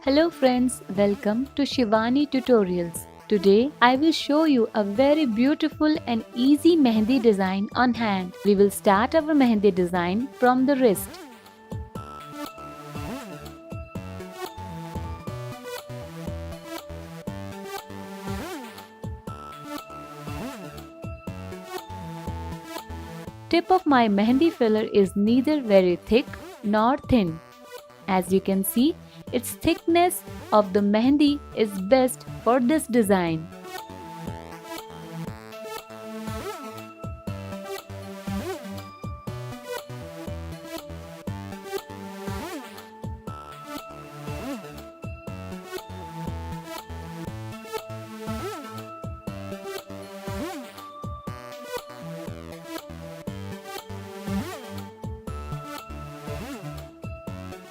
Hello friends, welcome to Shivani Tutorials. Today I will show you a very beautiful and easy Mehndi design on hand. We will start our Mehndi design from the wrist. Tip of my Mehndi filler is neither very thick nor thin. As you can see, its thickness of the Mehndi is best for this design.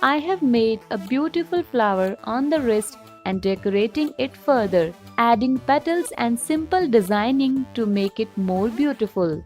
I have made a beautiful flower on the wrist and decorating it further, adding petals and simple designing to make it more beautiful.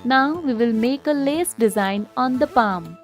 Now we will make a lace design on the palm.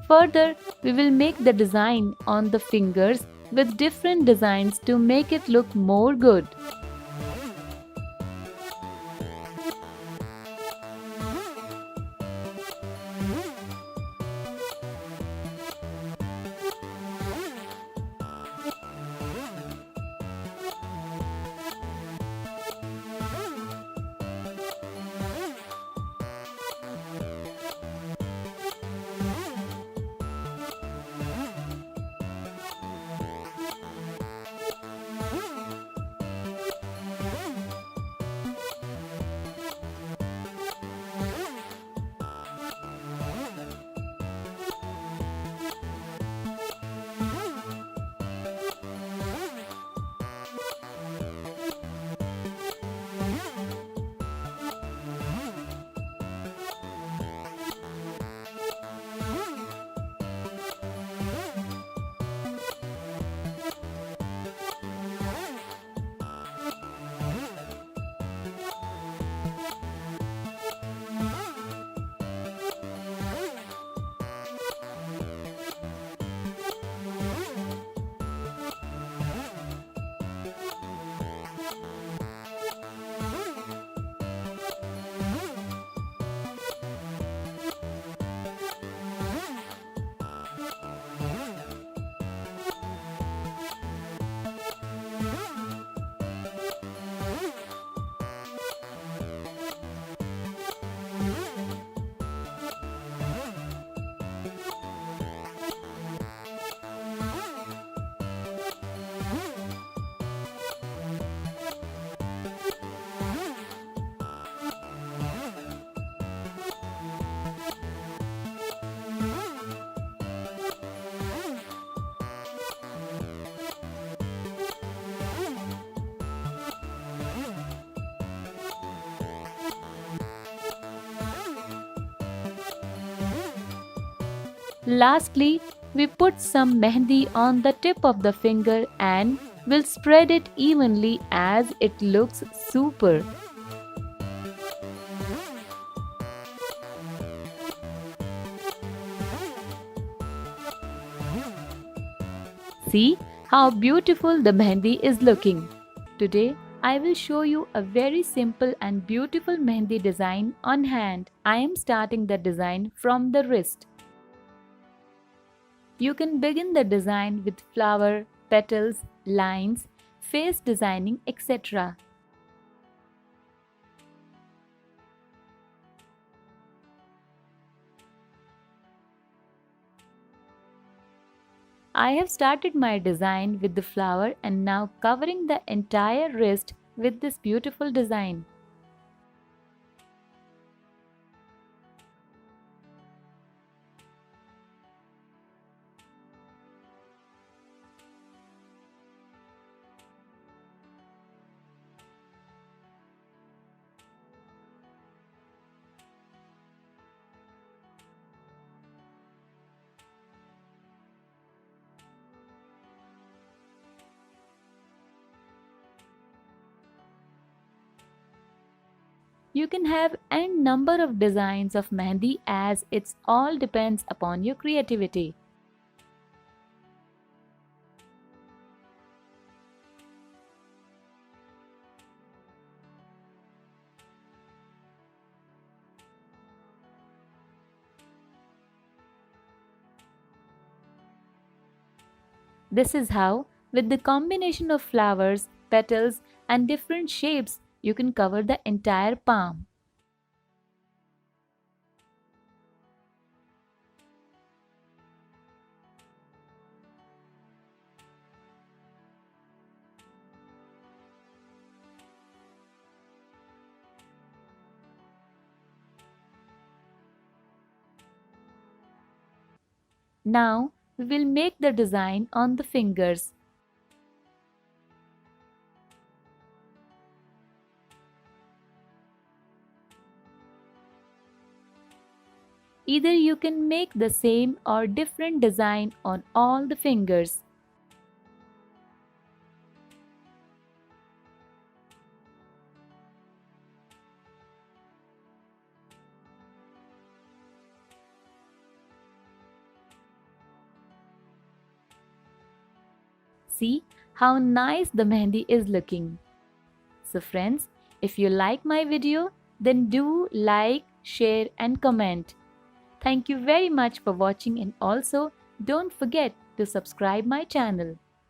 Further, we will make the design on the fingers with different designs to make it look more good. Lastly, we put some mehndi on the tip of the finger and we'll spread it evenly as it looks super. See how beautiful the mehndi is looking. Today, I will show you a very simple and beautiful mehndi design on hand. I am starting the design from the wrist. You can begin the design with flower, petals, lines, face designing, etc. I have started my design with the flower and now covering the entire wrist with this beautiful design. You can have n number of designs of mehndi as it all depends upon your creativity. This is how, with the combination of flowers, petals, and different shapes, you can cover the entire palm. Now, we will make the design on the fingers. Either you can make the same or different design on all the fingers. See how nice the mehndi is looking. So friends, if you like my video, then do like, share and comment. Thank you very much for watching and also don't forget to subscribe my channel.